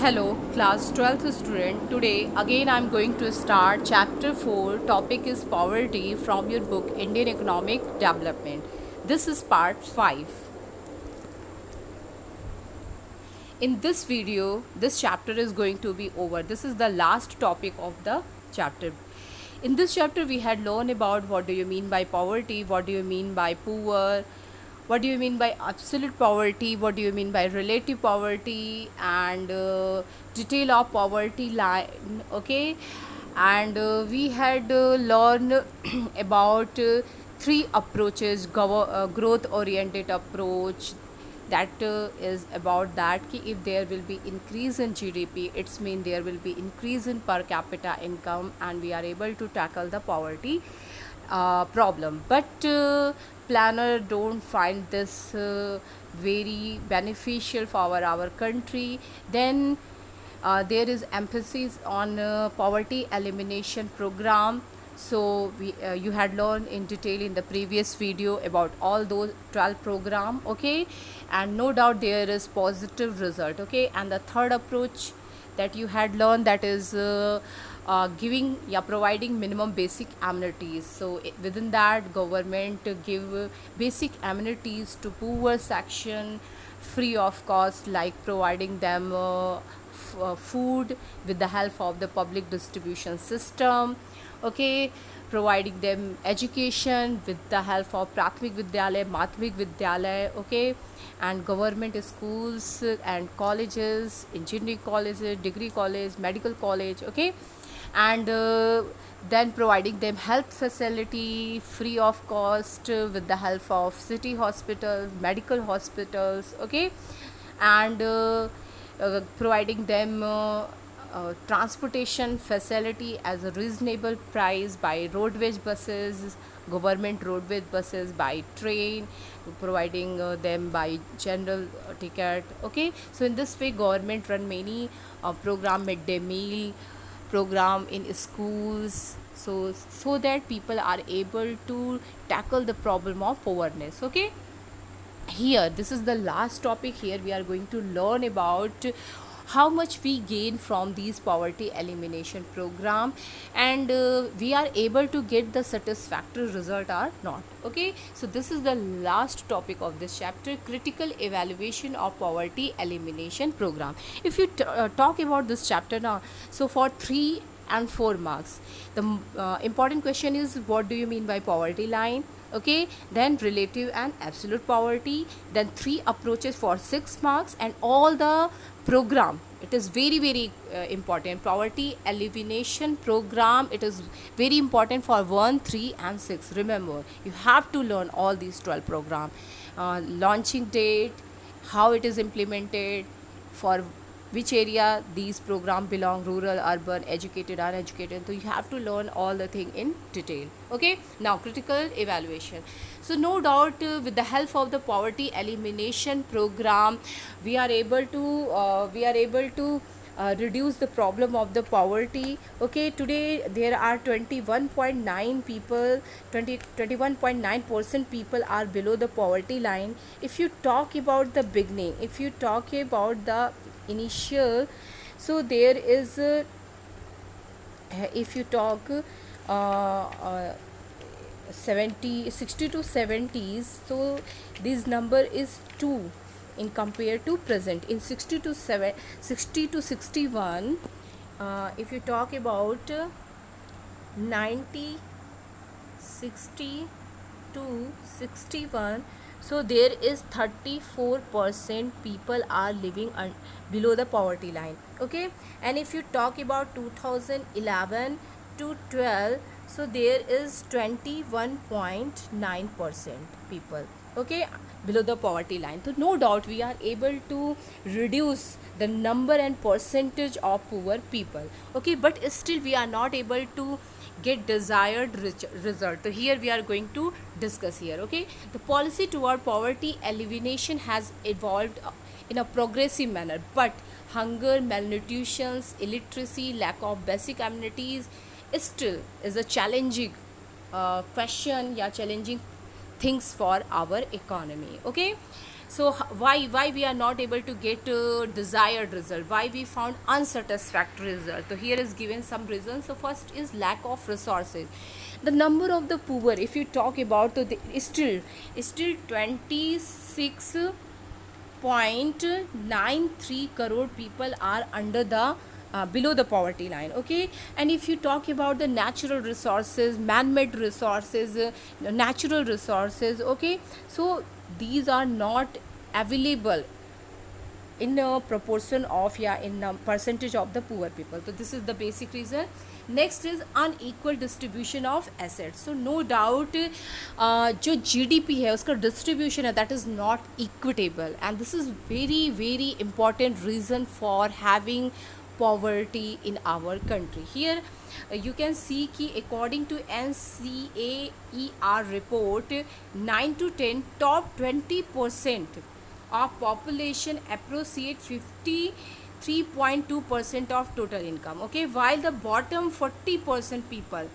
Hello, class 12th student. Today again I am going to start chapter 4. Topic is poverty from your book Indian Economic Development. This is part 5. In this video, this chapter is going to be over. This is the last topic of the chapter. In this chapter we had learned about what do you mean by poverty, what do you mean by poor, what do you mean by absolute poverty, what do you mean by relative poverty, and detail of poverty line. Okay, and we had learned about three approaches: growth oriented approach, that is about that ki if there will be increase in GDP, it's mean there will be increase in per capita income and we are able to tackle the poverty problem. But planner don't find this very beneficial for our country. Then there is emphasis on poverty elimination program. So you had learned in detail in the previous video about all those 12 program. Okay, and no doubt there is positive result. Okay, and the third approach that you had learned, that is providing minimum basic amenities. So within that, government give basic amenities to poor section free of cost, like providing them food with the help of the public distribution system. Okay, providing them education with the help of prathmik vidyalay, madhyamik vidyalay. Okay, and government schools and colleges, engineering colleges, degree college, medical college. Okay, and then providing them health facility free of cost with the help of city hospitals, medical hospitals. Okay, and providing them transportation facility as a reasonable price by roadways buses, government roadways buses, by train, providing them by general ticket. Okay, so in this way government run many program, midday meal program in schools, so that people are able to tackle the problem of poorness. Okay, here this is the last topic. Here we are going to learn about how much we gain from these poverty elimination program, and we are able to get the satisfactory result or not. Okay, so this is the last topic of this chapter, critical evaluation of poverty elimination program. If you talk about this chapter now, so for 3 and 4 marks, the important question is what do you mean by poverty line. Okay, then relative and absolute poverty, then 3 approaches for 6 marks, and all the program. It is very important, poverty elimination program. It is very important for 1, 3 and 6. Remember, you have to learn all these 12 program, launching date, how it is implemented, for which area these program belong, rural, urban, educated, uneducated. So you have to learn all the thing in detail. Okay, now critical evaluation. So no doubt with the help of the poverty elimination program, we are able to reduce the problem of the poverty. Okay, today there are 21.9 people, 21.9% people are below the poverty line. If you talk about the beginning, if you talk about the initial, so there is if you talk uh, 60 to 70s, so this number is 2 in compared to present. In 60 to 61, if you talk about 90, 60 to 61, so there is 34% people are living below the poverty line. Okay, and if you talk about 2011 to 12, so there is 21.9% people, okay, below the poverty line. So no doubt we are able to reduce the number and percentage of poor people. Okay, but still we are not able to get desired result. So here we are going to discuss here. Okay, the policy toward poverty elimination has evolved in a progressive manner, but hunger, malnutrition, illiteracy, lack of basic amenities still is a challenging question, yeah, challenging things for our economy. Okay, So why we are not able to get desired result, why we found unsatisfactory result? So here is given some reasons. So first is lack of resources. The number of the poor, if you talk about, so still 26.93 crore people are under the below the poverty line. Okay, and if you talk about the natural resources, man-made resources, natural resources, okay, so these are not available in a proportion of, yeah, in a percentage of the poor people. So this is the basic reason. Next is unequal distribution of assets. So no doubt जो GDP है उसका distribution है, that is not equitable, and this is very very important reason for having poverty in our country. Here you can see कि according to NCAER report, 9 to 10 top 20% of population appropriate 53.2% of total income. Okay, while the bottom 40% people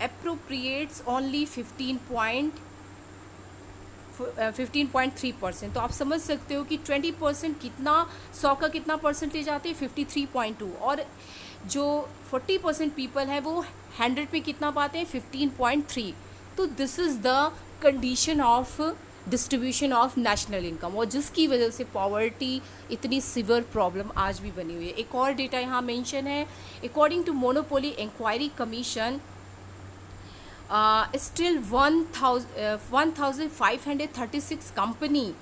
appropriates only 15.3%. तो आप समझ सकते हो कि 20% कितना, 100 का कितना परसेंटेज आते हैं, 53.2, और जो 40% पीपल है वो 100 पे कितना पाते हैं, 15.3. तो this is the condition of distribution of national income, और जिसकी वजह से पॉवर्टी इतनी सिवियर प्रॉब्लम आज भी बनी हुई है. एक और डेटा यहाँ मेंशन है, according to monopoly inquiry commission, still 1536 company,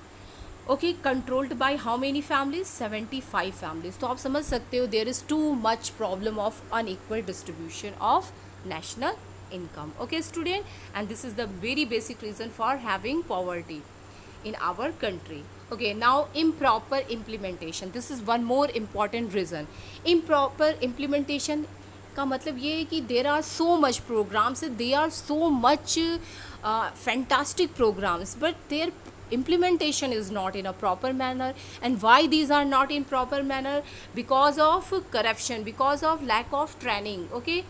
okay, controlled by how many families, 75 families. तो आप समझ सकते हो there is too much problem of unequal distribution of national income. Okay student, and this is the very basic reason for having poverty in our country. Okay, now improper implementation, this is one more important reason. Improper implementation का मतलब ये है कि there are so much programs, they are so much fantastic programs, but their implementation is not in a proper manner. And why these are not in proper manner? Because of corruption, because of lack of training, okay,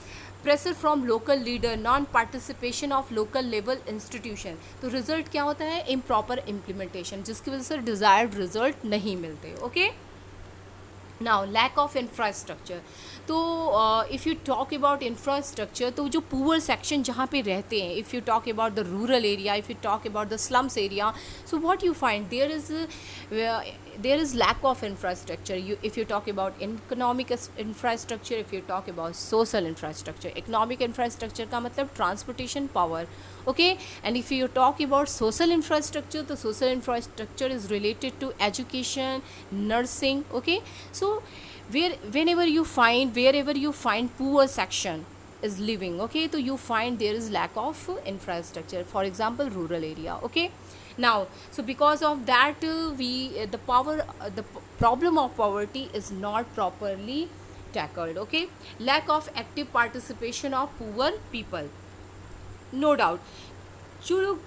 pressure from local leader, non participation of local level institution. तो result क्या होता है, improper implementation, जिसकी वजह से desired result नहीं मिलते. okay, now lack of infrastructure. तो if you talk about infrastructure, तो जो पुअर सेक्शन जहाँ पे रहते हैं, if you talk about the rural area, if you talk about the slums area, so what you find, there is lack of infrastructure. If you talk about economic infrastructure, if you talk about social infrastructure, economic infrastructure का मतलब transportation, power, okay, and if you talk about social infrastructure, the social infrastructure is related to education, nursing, okay. So wherever you find poor section is living, okay, so you find there is lack of infrastructure, for example rural area. okay, now so because of that the problem of poverty is not properly tackled. okay, lack of active participation of poor people. no doubt जो लोग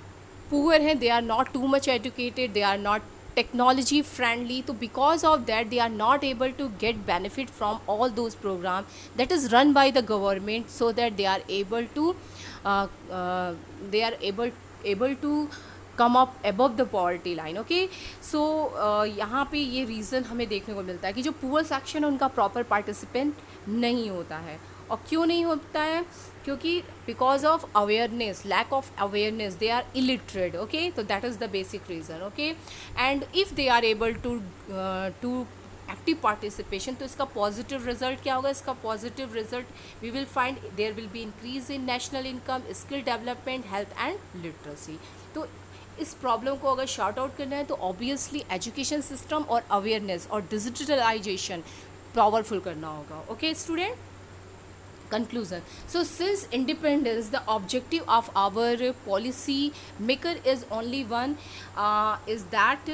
poor हैं, they are not too much educated, they are not technology friendly, so because of that they are not able to get benefit from all those programs that is run by the government, so that they are able to come up above the poverty line. okay, so यहाँ पे ये reason हमें देखने को मिलता है कि जो poor section है उनका proper participant नहीं होता है. और क्यों नहीं होता है, क्योंकि because of awareness, lack of awareness, they are illiterate. Okay, तो that is the basic reason. Okay, and if they are able to active participation, तो इसका पॉजिटिव रिजल्ट क्या होगा, इसका positive result we will find there will be increase in national income, skill development, health and literacy. तो इस problem को अगर short out करना है तो ऑब्वियसली एजुकेशन सिस्टम और अवेयरनेस और डिजिटलाइजेशन पावरफुल करना होगा. Okay student, conclusion. So since independence, the objective of our policy maker is only one, is that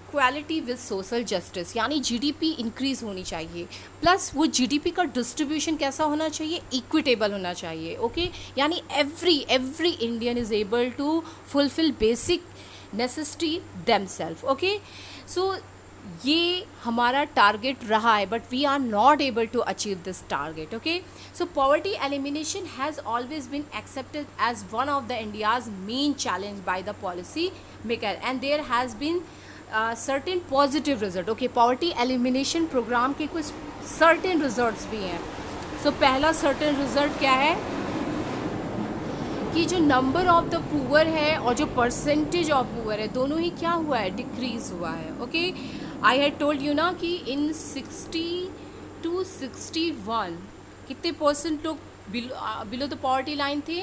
equality with social justice, यानी जीडीपी इंक्रीज़ होनी चाहिए, प्लस वो जीडीपी का distribution कैसा होना चाहिए, इक्विटेबल होना चाहिए. ओके, यानी every Indian is able to fulfil basic necessity themselves. Okay, so ये हमारा टारगेट रहा है, but we are not able to achieve this target. Okay, so poverty elimination has always been accepted as one of the India's main challenge by the policy maker, and there has been certain positive result. Okay, poverty elimination program के कुछ certain results भी हैं. सो पहला certain result क्या है कि जो number of the poor है और जो परसेंटेज ऑफ पुअर है, दोनों ही क्या हुआ है, डिक्रीज हुआ है. Okay, I had told you ना कि इन 60 to 61 कितने परसेंट लोग बिलो द पॉवर्टी लाइन थे,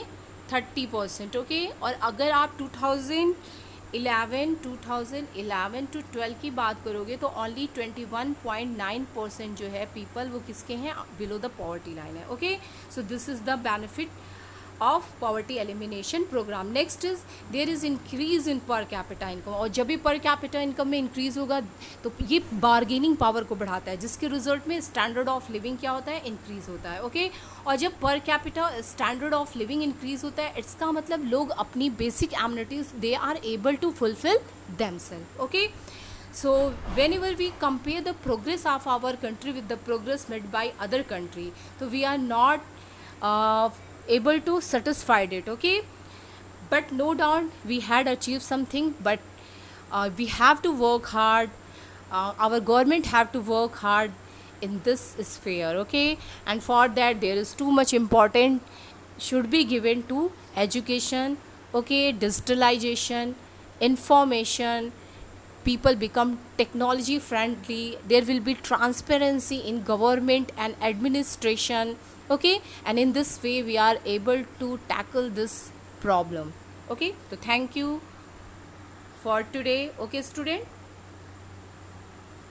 30%. ओके, और अगर आप 2011 to 12 की बात करोगे तो ओनली 21.9% जो है पीपल वो किसके हैं, बिलो द पॉवर्टी लाइन है. Okay, so this is the benefit of poverty elimination program. Next is there is increase in per capita income, और जब भी पर कैपिटा इनकम में इंक्रीज होगा तो ये बार्गेनिंग पावर को बढ़ाता है, जिसके रिजल्ट में स्टैंडर्ड ऑफ लिविंग क्या होता है, इंक्रीज होता है. ओके, और जब per capita standard of living increase होता है, इसका मतलब लोग अपनी basic amenities they are able to fulfil themselves. Okay, so whenever we compare the progress of our country with the progress made by other country, so we are not able to satisfied it. Okay, but no doubt we had achieved something, but we have to work hard. Our government have to work hard in this sphere. Okay, and for that there is too much important should be given to education. Okay, digitalization, information, people become technology friendly, there will be transparency in government and administration. Okay, and in this way we are able to tackle this problem. Okay, so thank you for today. Okay, student.